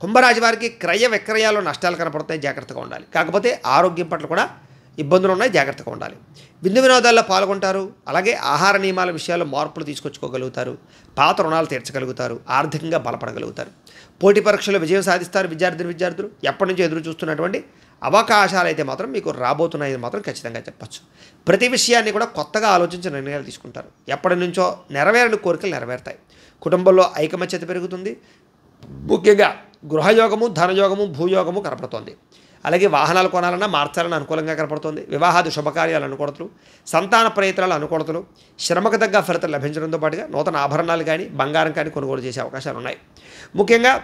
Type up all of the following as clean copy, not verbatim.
కుంభరాశి వారికి క్రయ విక్రయాల్లో నష్టాలు కనపడుతున్నాయి, జాగ్రత్తగా ఉండాలి. కాకపోతే ఆరోగ్యం పట్ల కూడా ఇబ్బందులు ఉన్నాయి, జాగ్రత్తగా ఉండాలి. విందు వినోదాల్లో పాల్గొంటారు. అలాగే ఆహార నియమాల విషయాల్లో మార్పులు తీసుకొచ్చుకోగలుగుతారు. పాత రుణాలు తీర్చగలుగుతారు. ఆర్థికంగా బలపడగలుగుతారు. పోటీ పరీక్షల్లో విజయం సాధిస్తారు విద్యార్థులు ఎప్పటి నుంచో ఎదురు చూస్తున్నటువంటి అవకాశాలు అయితే మాత్రం మీకు రాబోతున్నాయని మాత్రం ఖచ్చితంగా చెప్పచ్చు. ప్రతి విషయాన్ని కూడా కొత్తగా ఆలోచించి నిర్ణయాలు తీసుకుంటారు. ఎప్పటి నుంచో నెరవేరని కోరికలు నెరవేరుతాయి. కుటుంబంలో ఐకమత్యత పెరుగుతుంది. ముఖ్యంగా గృహయోగము, ధనయోగము, భూయోగము కనపడుతోంది. అలాగే వాహనాలు కొనాలన్నా మార్చాలని అనుకూలంగా కనపడుతోంది. వివాహాది శుభకార్యాలు అనుకూలతలు, సంతాన ప్రయత్నాలు అనుకూలతలు, శ్రమకు తగ్గ ఫలితం లభించడంతో పాటుగా నూతన ఆభరణాలు కానీ బంగారం కానీ కొనుగోలు చేసే అవకాశాలు ఉన్నాయి. ముఖ్యంగా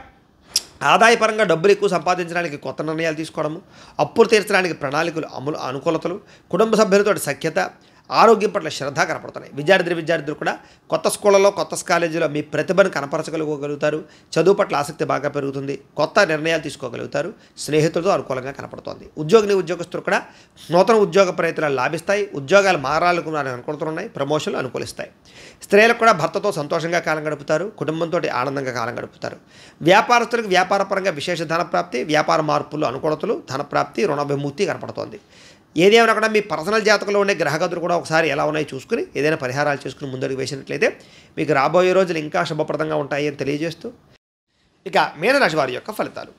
ఆదాయపరంగా డబ్బులు ఎక్కువ సంపాదించడానికి కొత్త నిర్ణయాలు తీసుకోవడము, అప్పులు తీర్చడానికి ప్రణాళికలు అనుకూలతలు, కుటుంబ సభ్యులతో సఖ్యత, ఆరోగ్యం పట్ల శ్రద్ధ కనపడుతున్నాయి. విద్యార్థులు కూడా కొత్త స్కూళ్ళలో, కొత్త కాలేజీలో మీ ప్రతిభను కనపరచగలుగుతారు. చదువు పట్ల ఆసక్తి బాగా పెరుగుతుంది. కొత్త నిర్ణయాలు తీసుకోగలుగుతారు. స్నేహితులతో అనుకూలంగా కనపడుతోంది. ఉద్యోగస్తులు కూడా నూతన ఉద్యోగ ప్రయత్నాలు లాభిస్తాయి. ఉద్యోగాలు మారాలకు అనుకూలతున్నాయి. ప్రమోషన్లు అనుకూలిస్తాయి. స్త్రీలకు కూడా భర్తతో సంతోషంగా కాలం గడుపుతారు. కుటుంబంతో ఆనందంగా కాలం గడుపుతారు. వ్యాపారస్తులకు వ్యాపారపరంగా విశేష ధనప్రాప్తి, వ్యాపార మార్పులు అనుకూలతలు, ధనప్రాప్తి, రుణ విముక్తి కనపడుతోంది. ఏదేమైనా కూడా మీ పర్సనల్ జాతకంలో ఉండే గ్రహగతులు కూడా ఒకసారి ఎలా ఉన్నాయో చూసుకుని ఏదైనా పరిహారాలు చేసుకుని ముందడుగు వేసినట్లయితే మీకు రాబోయే రోజులు ఇంకా శుభప్రదంగా ఉంటాయి అని తెలియజేస్తూ, ఇక మీనరాశి వారి యొక్క ఫలితాలు.